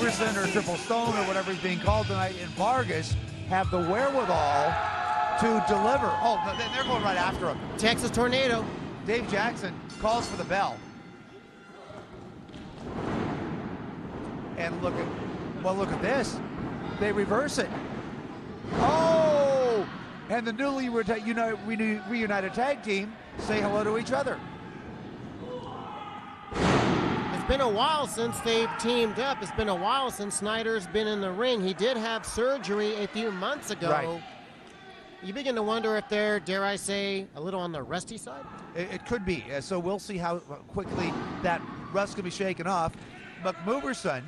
McMoverson or Triple Stone or whatever he's being called tonight, and Vargas have the wherewithal to deliver. Oh, they're going right after him. Texas Tornado. Dave Jackson calls for the bell. And look at this. They reverse it. Oh! And the newly reunited tag team say hello to each other. It's been a while since they've teamed up. It's been a while since Snyder's been in the ring. He did have surgery a few months ago. Right. You begin to wonder if they're, dare I say, a little on the rusty side? It could be. So we'll see how quickly that rust can be shaken off. McMoverson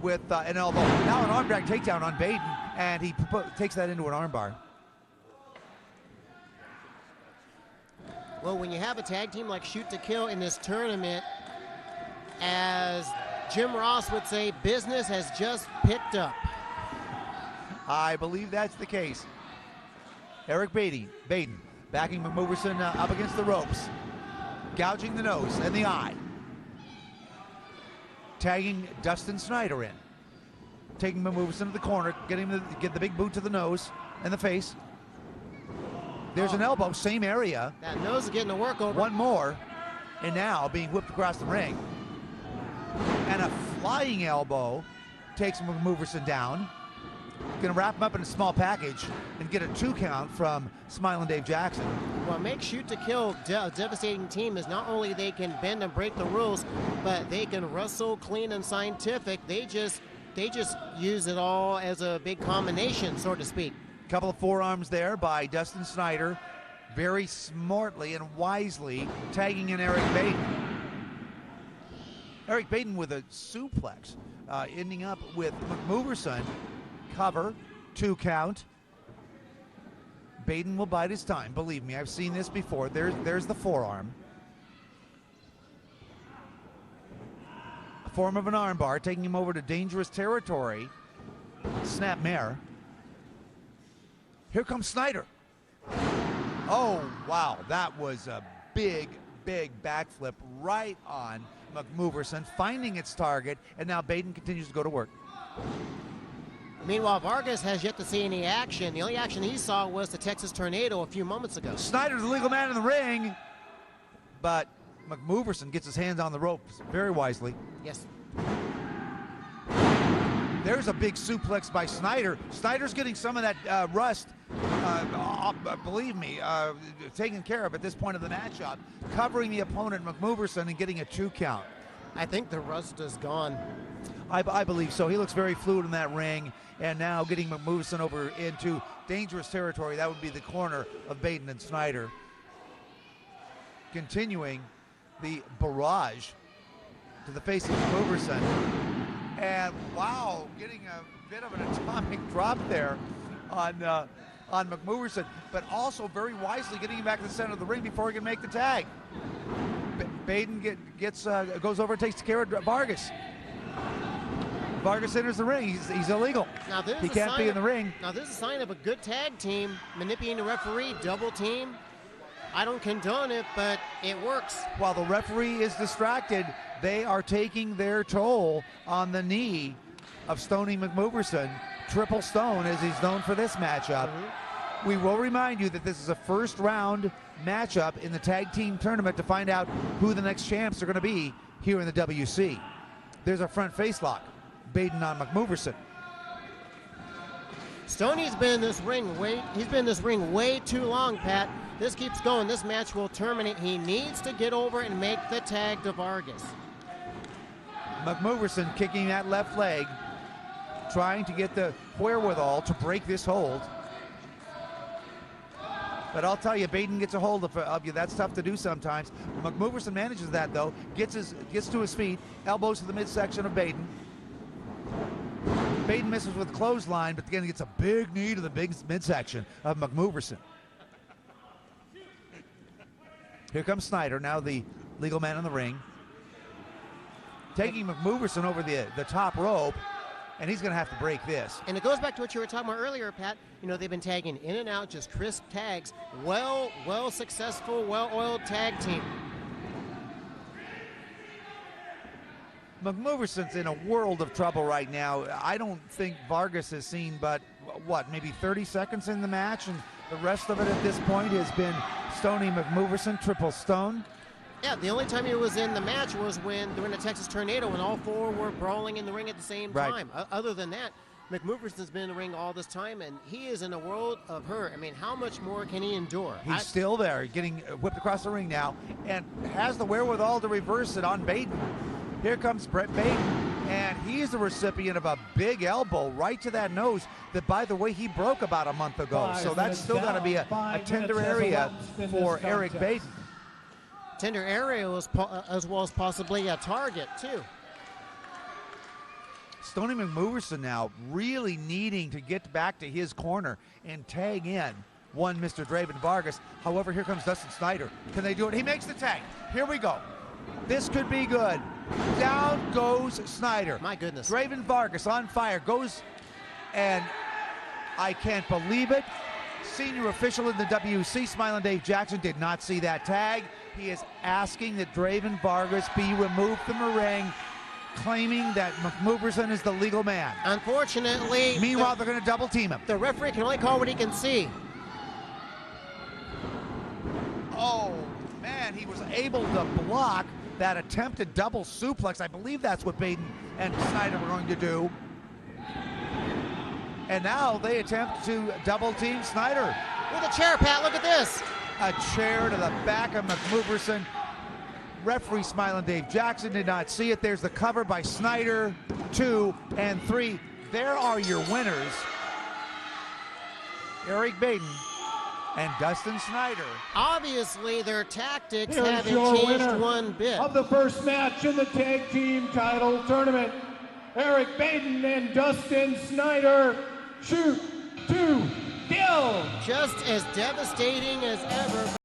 with an elbow. Now an arm drag takedown on Baeden, and he takes that into an armbar. Well, when you have a tag team like Shoot to Kill in this tournament, as Jim Ross would say, business has just picked up. I believe that's the case. Erik Baeden backing McMoverson up against the ropes, gouging the nose and the eye. Tagging Dustin Snyder in. Taking McMoverson to the corner, getting him to get the big boot to the nose and the face. There's an elbow, same area. That nose is getting the work over. One more, and now being whipped across the ring. And a flying elbow takes McMoverson down. Gonna wrap him up in a small package and get a 2 count from Smiling Dave Jackson. What makes Shoot to Kill a devastating team is not only they can bend and break the rules, but they can wrestle clean and scientific. They just use it all as a big combination, so to speak. Couple of forearms there by Dustin Snyder, very smartly and wisely tagging in Erik Baeden. Erik Baeden with a suplex, ending up with McMoverson. Cover, 2 count. Baeden will bide his time. Believe me, I've seen this before. There's the forearm. A form of an armbar, taking him over to dangerous territory. Snap mare. Here comes Snyder. Oh, wow. That was a big backflip right on McMoverson, finding its target, and now Baeden continues to go to work. Meanwhile, Vargas has yet to see any action. The only action he saw was the Texas Tornado a few moments ago. Snyder's the legal man in the ring, but McMoverson gets his hands on the ropes very wisely. Yes. There's a big suplex by Snyder. Snyder's getting some of that rust, believe me, taken care of at this point of the matchup, covering the opponent, McMoverson, and getting a 2 count. I think the rust is gone. I believe so. He looks very fluid in that ring, and now getting McMoverson over into dangerous territory. That would be the corner of Baeden and Snyder. Continuing the barrage to the face of McMoverson. And wow, getting a bit of an atomic drop there on McMoverson, but also very wisely getting him back to the center of the ring before he can make the tag. Baeden goes over and takes care of Vargas. Vargas enters the ring. He's illegal. Now he can't be in the ring. Now this is a sign of a good tag team. Manipulating the referee, double team. I don't condone it, but it works. While the referee is distracted, they are taking their toll on the knee of Stoney McMoverson. Triple Stone, as he's known for this matchup. Mm-hmm. We will remind you that this is a first round matchup in the tag team tournament to find out who the next champs are going to be here in the WC. There's a front face lock. Baeden on McMoverson. Stoney's been in this ring way too long, Pat. This keeps going. This match will terminate. He needs to get over and make the tag to Vargas. McMoverson kicking that left leg, trying to get the wherewithal to break this hold. But I'll tell you, Baeden gets a hold of you. That's tough to do sometimes. McMoverson manages that, though. Gets to his feet, elbows to the midsection of Baeden. Baeden misses with clothesline, but again gets a big knee to the big midsection of McMoverson. Here comes Snyder, now the legal man in the ring. Taking McMoverson over the top rope, and he's going to have to break this. And it goes back to what you were talking about earlier, Pat. You know, they've been tagging in and out, just crisp tags. Well successful, well-oiled tag team. McMoverson's in a world of trouble right now. I don't think Vargas has seen but, what, maybe 30 seconds in the match, and the rest of it at this point has been Stoney McMoverson, triple stone. Yeah, the only time he was in the match was when during the Texas Tornado when all four were brawling in the ring at the same time. Other than that, McMoverson's been in the ring all this time, and he is in a world of hurt. I mean, how much more can he endure? He's still there, getting whipped across the ring now, and has the wherewithal to reverse it on Baeden. Here comes Baeden, and he's the recipient of a big elbow right to that nose that, by the way, he broke about a month ago. So that's still got to be a tender area for Erik Baeden. Tender area as well as possibly a target, too. Stoney McMoverson now really needing to get back to his corner and tag in one Mr. Draven Vargas. However, here comes Dustin Snyder. Can they do it? He makes the tag. Here we go. This could be good. Down goes Snyder. My goodness. Draven Vargas on fire. Goes, and I can't believe it. Senior official in the WC, Smiling Dave Jackson, did not see that tag. He is asking that Draven Vargas be removed from the ring, claiming that McMoverson is the legal man. Unfortunately, meanwhile, they're going to double team him. The referee can only call what he can see. Oh, man, he was able to block that attempted double suplex. I believe that's what Baeden and Snyder were going to do. And now they attempt to double team Snyder. With a chair, Pat, look at this. A chair to the back of McMoverson. Referee Smiling Dave Jackson did not see it. There's the cover by Snyder. 2 and 3. There are your winners. Erik Baeden and Dustin Snyder. Obviously, their tactics Here is haven't your changed winner one bit. of the first match in the tag team title tournament. Erik Baeden and Dustin Snyder. Shoot to kill. Just as devastating as ever.